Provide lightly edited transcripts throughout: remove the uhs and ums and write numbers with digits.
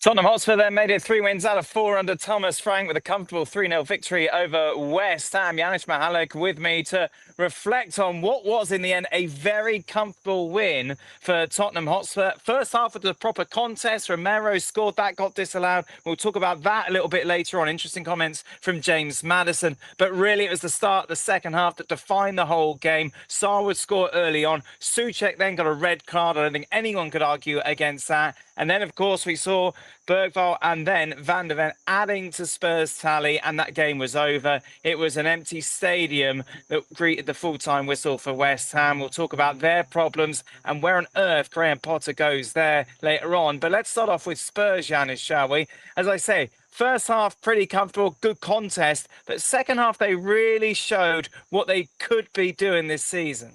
Tottenham Hotspur then made it 3 wins out of 4 under Thomas Frank with a comfortable 3-0 victory over West Ham. Janusz Michallik with me to reflect on what was in the end a very comfortable win for Tottenham Hotspur. First half was a proper contest. Romero scored, that got disallowed. We'll talk about that a little bit later on. Interesting comments from James Maddison. But really it was the start of the second half that defined the whole game. Sarr would score early on. Souček then got a red card. I don't think anyone could argue against that. And then, of course, we saw Bergvall and then Van der Ven adding to Spurs' tally, and that game was over. It was an empty stadium that greeted the full-time whistle for West Ham. We'll talk about their problems and where on earth Graham Potter goes there later on. But let's start off with Spurs, Janusz, shall we? As I say, first half, pretty comfortable, good contest. But second half, they really showed what they could be doing this season.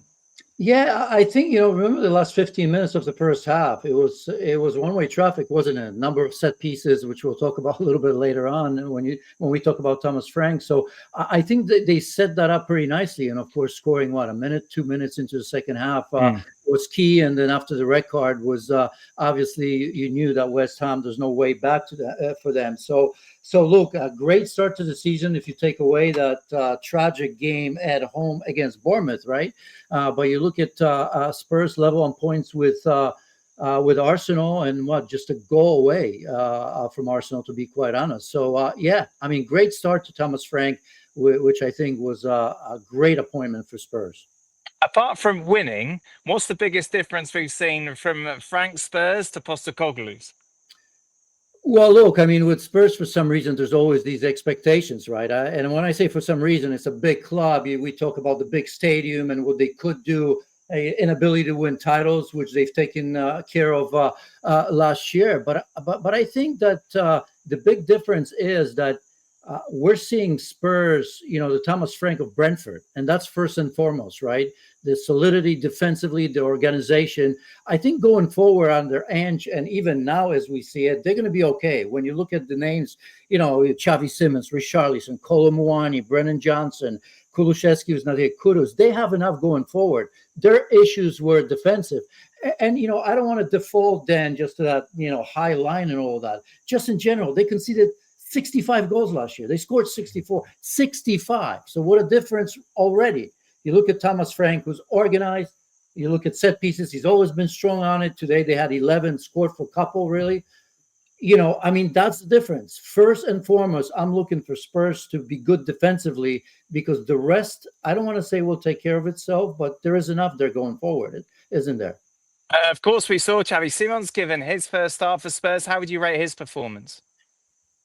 Yeah, I think, remember the last 15 minutes of the first half, it was one-way traffic, wasn't it? A number of set pieces, which we'll talk about a little bit later on when we talk about Thomas Frank. So I think that they set that up pretty nicely. And of course, scoring, a minute, 2 minutes into the second half was key. And then after the red card was obviously you knew that West Ham, there's no way back to that for them. So look, a great start to the season if you take away that tragic game at home against Bournemouth, right? But you look at Spurs level on points with Arsenal and just a goal away from Arsenal, to be quite honest. So, great start to Thomas Frank, which I think was a great appointment for Spurs. Apart from winning, what's the biggest difference we've seen from Frank's Spurs to Postecoglou's? Well, look, with Spurs, for some reason, there's always these expectations, right? And when I say for some reason, it's a big club. We talk about the big stadium and what they could do, inability to win titles, which they've taken care of last year. But I think that the big difference is that we're seeing Spurs, the Thomas Frank of Brentford, and that's first and foremost, right? The solidity defensively, the organization. I think going forward under Ange, and even now as we see it, they're going to be okay. When you look at the names, Xavi Simons, Richarlison, Kolo Muani, Brennan Johnson, Kulusevski, who's not here, Kudus, they have enough going forward. Their issues were defensive. And, I don't want to default then just to that, high line and all that. Just in general, they conceded 65 goals last year. They scored 65. So what a difference already. You look at Thomas Frank, who's organized. You look at set pieces. He's always been strong on it. Today they had 11, scored for a couple, really. That's the difference. First and foremost, I'm looking for Spurs to be good defensively because the rest, I don't want to say will take care of itself, but there is enough there going forward, isn't there? Of course, we saw Xavi Simons given his first start for Spurs. How would you rate his performance?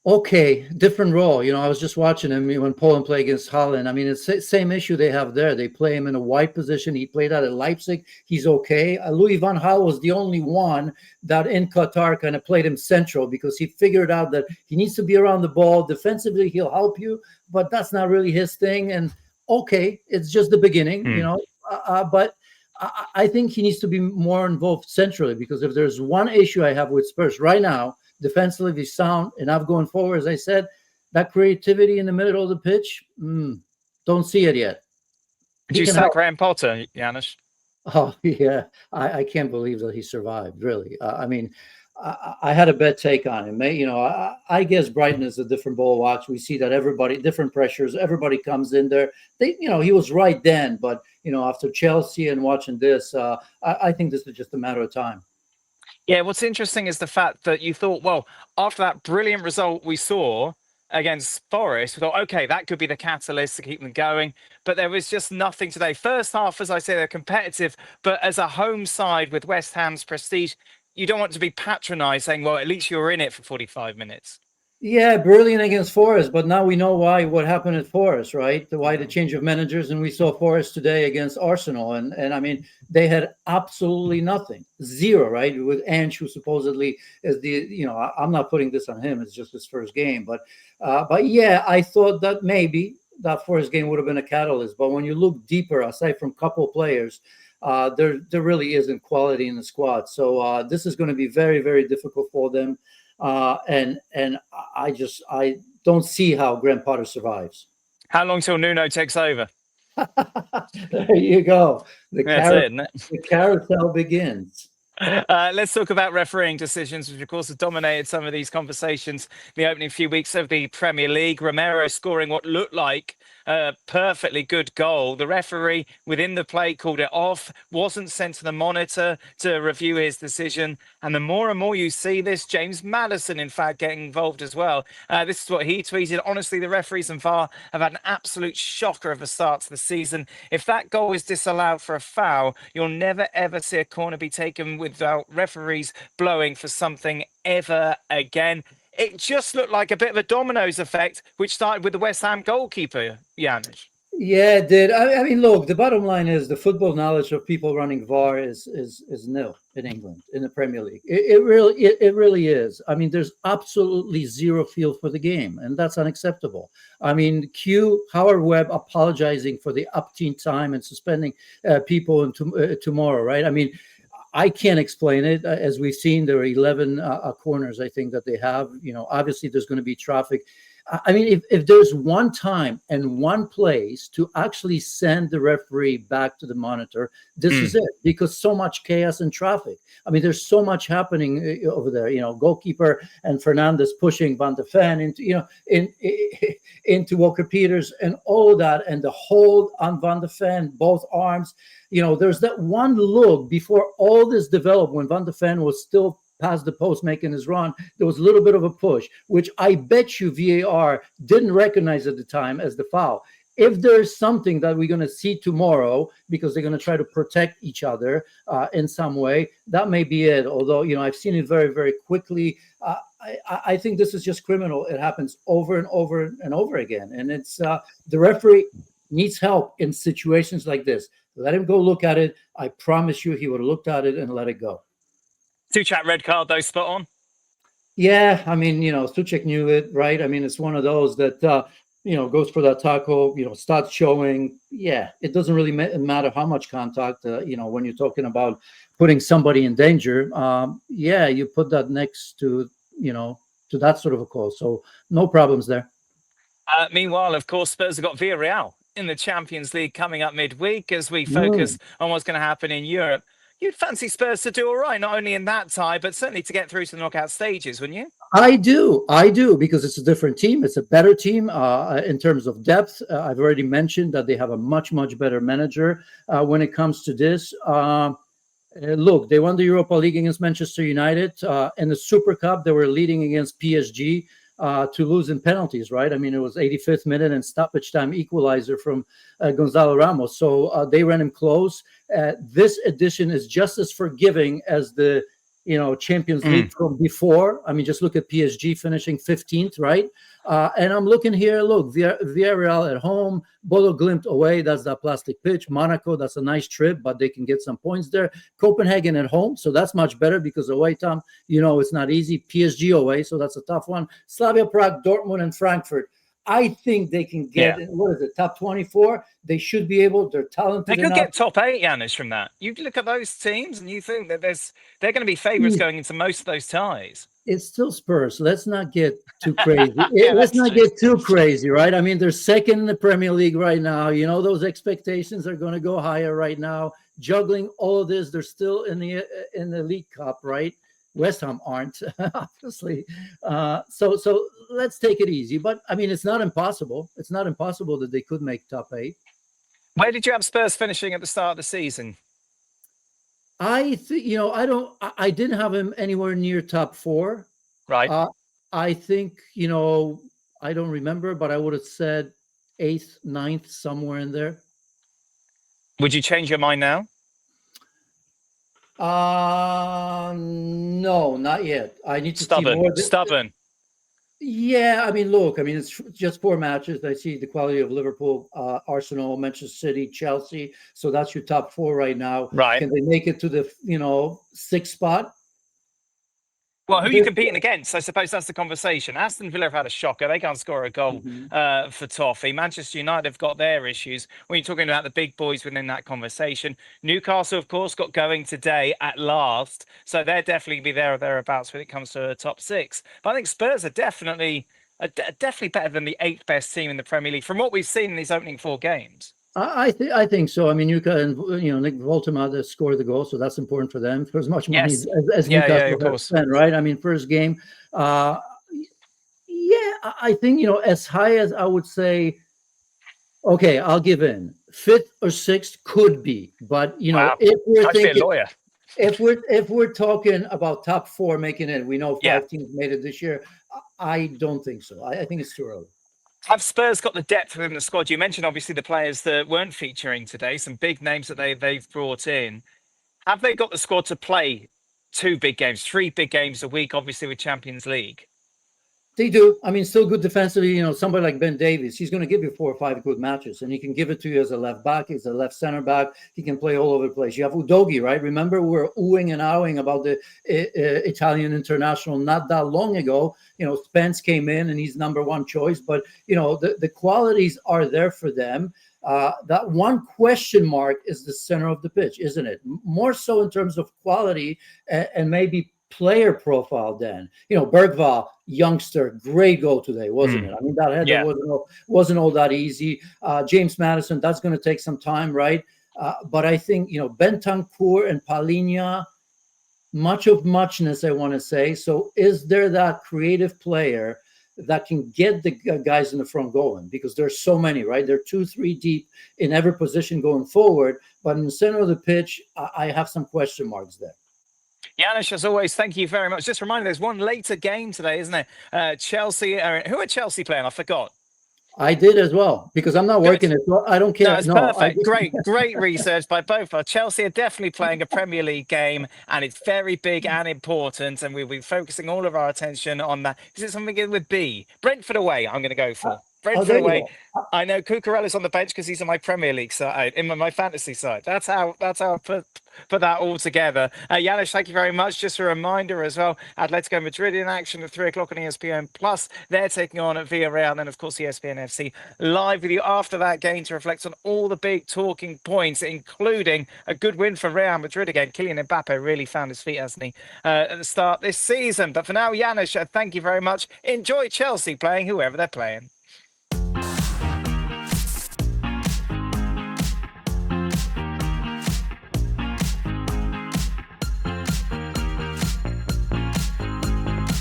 Okay, different role. I was just watching him when Poland played against Holland. It's the same issue they have there. They play him in a wide position. He played out at Leipzig. He's okay. Louis van Gaal was the only one that in Qatar kind of played him central because he figured out that he needs to be around the ball. Defensively, he'll help you, but that's not really his thing. And okay, it's just the beginning, but I think he needs to be more involved centrally because if there's one issue I have with Spurs right now, defensively, he's sound enough going forward. As I said, that creativity in the middle of the pitch, don't see it yet. Did you sack Graham Potter, Janusz? Oh, yeah. I can't believe that he survived, really. I had a bad take on him. I guess Brighton is a different ball watch. We see that everybody, different pressures, everybody comes in there. He was right then, but, after Chelsea and watching this, I think this is just a matter of time. Yeah, what's interesting is the fact that you thought, well, after that brilliant result we saw against Forest, we thought, okay, that could be the catalyst to keep them going. But there was just nothing today. First half, as I say, they're competitive. But as a home side with West Ham's prestige, you don't want to be patronised saying, well, at least you're in it for 45 minutes. Yeah, brilliant against Forest, but now we know what happened at Forest, right? Why the change of managers, and we saw Forest today against Arsenal, and they had absolutely nothing, zero, right? With Ange, who supposedly is I'm not putting this on him; it's just his first game, but yeah, I thought that maybe that Forest game would have been a catalyst, but when you look deeper, aside from a couple of players, there really isn't quality in the squad, so this is going to be very, very difficult for them. And I don't see how Graham Potter survives. How long till Nuno takes over? There you go. The carousel begins. Let's talk about refereeing decisions, which of course have dominated some of these conversations the opening few weeks of the Premier League. Romero scoring what looked like a perfectly good goal. The referee within the play called it off, wasn't sent to the monitor to review his decision. And the more and more you see this, James Maddison, in fact, getting involved as well. This is what he tweeted. Honestly, the referees and VAR have had an absolute shocker of a start to the season. If that goal is disallowed for a foul, you'll never, ever see a corner be taken without referees blowing for something ever again. It just looked like a bit of a dominoes effect, which started with the West Ham goalkeeper, Janusz. Yeah, it did. I mean, look, the bottom line is the football knowledge of people running VAR is nil in England in the Premier League. It really is. I mean, there's absolutely zero feel for the game, and that's unacceptable. I mean, Howard Webb apologizing for the upteen time and suspending people tomorrow, right? I mean, I can't explain it. As we've seen, there are 11 corners, I think, that they have. Obviously, there's going to be traffic. I mean, if there's one time and one place to actually send the referee back to the monitor, this is it, because so much chaos and traffic. I mean, there's so much happening over there. Goalkeeper and Fernandez pushing Van de Ven into Walker Peters and all of that, and the hold on Van de Ven, both arms. There's that one look before all this developed when Van de Ven was still past the post making his run. There was a little bit of a push, which I bet you VAR didn't recognize at the time as the foul. If there's something that we're going to see tomorrow, because they're going to try to protect each other in some way, that may be it. Although, I've seen it very, very quickly. I think this is just criminal. It happens over and over and over again. And it's the referee needs help in situations like this. Let him go look at it. I promise you he would have looked at it and let it go. Two-chat red card, though, spot on. Yeah, I mean, Suchek knew it, right? I mean, it's one of those that, goes for that tackle, starts showing. Yeah, it doesn't really matter how much contact, when you're talking about putting somebody in danger. Yeah, you put that next to that sort of a call. So no problems there. Meanwhile, of course, Spurs have got Villarreal in the Champions League coming up midweek as we focus on what's going to happen in Europe. You'd fancy Spurs to do all right, not only in that tie, but certainly to get through to the knockout stages, wouldn't you? I do, because it's a different team. It's a better team in terms of depth. I've already mentioned that they have a much, much better manager when it comes to this. Look, they won the Europa League against Manchester United. In the Super Cup, they were leading against PSG to lose in penalties, right? I mean, it was 85th minute and stoppage time equalizer from Gonzalo Ramos. So they ran him close. This edition is just as forgiving as the Champions League from before. I mean, just look at PSG finishing 15th, right? And I'm looking here, look, Villarreal at home, Bodo Glimt away, that's that plastic pitch. Monaco, that's a nice trip, but they can get some points there. Copenhagen at home, so that's much better because away, Tom, it's not easy. PSG away, so that's a tough one. Slavia Prague, Dortmund, and Frankfurt. I think they can get, what is it, top 24? They should be able, they're talented They could enough. get top 8, Janusz, from that. You look at those teams and you think that they're going to be favourites going into most of those ties. It's still Spurs. Let's not get too crazy. Let's not get too crazy, right? I mean, they're second in the Premier League right now. Those expectations are going to go higher right now. Juggling all of this, they're still in the League Cup, right? West Ham aren't, obviously. So let's take it easy. But I mean, it's not impossible. It's not impossible that they could make top 8. Where did you have Spurs finishing at the start of the season? I think I didn't have him anywhere near top 4. Right. I think I don't remember, but I would have said 8th, 9th, somewhere in there. Would you change your mind now? No, not yet. I need to see more. Stubborn. Yeah, I mean, look, it's just 4 matches. I see the quality of Liverpool, Arsenal, Manchester City, Chelsea. So that's your top 4 right now. Right. Can they make it to the 6th spot? Well, who are you competing against? I suppose that's the conversation. Aston Villa have had a shocker. They can't score a goal for toffee. Manchester United have got their issues. When you're talking about the big boys within that conversation, Newcastle, of course, got going today at last. So they'll definitely be there or thereabouts when it comes to the top 6. But I think Spurs are definitely better than the 8th best team in the Premier League from what we've seen in these opening 4 games. I think so. I mean, you can, Nick Voltem had to score the goal, so that's important for them for as much money Yes. as Yeah, Newcastle of has course. spent, right? I mean, first game, uh, yeah, I think as high as I would say, okay, I'll give in. Fifth or sixth could be, but Wow. if we're I'd be a thinking, lawyer. if we're talking about top four making it, we know Yeah. 5 teams made it this year. I don't think so. I think it's too early. Have Spurs got the depth within the squad? You mentioned obviously the players that weren't featuring today, some big names that they've brought in. Have they got the squad to play two big games, three big games a week, obviously with Champions League? They do. I mean, still good defensively. Somebody like Ben Davies, he's going to give you 4 or 5 good matches, and he can give it to you as a left back, as a left center back. He can play all over the place. You have Udogi, right? Remember, we were oohing and ahhing about the Italian international not that long ago. Spence came in, and he's number one choice. But the qualities are there for them. That one question mark is the center of the pitch, isn't it? More so in terms of quality and maybe player profile then. Bergvall, youngster, great goal today, wasn't it? I mean, that header Yeah. wasn't all that easy. James Madison, that's going to take some time, right? But I think, Bentancur and Palinha, much of muchness, I want to say. So is there that creative player that can get the guys in the front going? Because there's so many, right? They're 2-3 deep in every position going forward. But in the center of the pitch, I have some question marks there. Janusz, as always, thank you very much. Just a reminder, there's one later game today, isn't there? Chelsea. Who are Chelsea playing? I forgot. I did as well because I'm not Good. working it. So I don't care. No, it's perfect. Great research by both. Chelsea are definitely playing a Premier League game, and it's very big and important. And we'll be focusing all of our attention on that. Is it something with B? Brentford away. I'm going to go for Brentford there you away. go. I know Cucurella's on the bench because he's on my Premier League side, in my fantasy side. That's how I put that all together. Janusz, thank you very much. Just a reminder as well, Atletico Madrid in action at 3 o'clock on ESPN Plus. They're taking on at Villarreal, and then of course ESPN FC live with you after that game to reflect on all the big talking points, including a good win for Real Madrid again. Kylian Mbappe really found his feet, hasn't he, at the start this season. But for now, Janusz, thank you very much. Enjoy Chelsea playing whoever they're playing.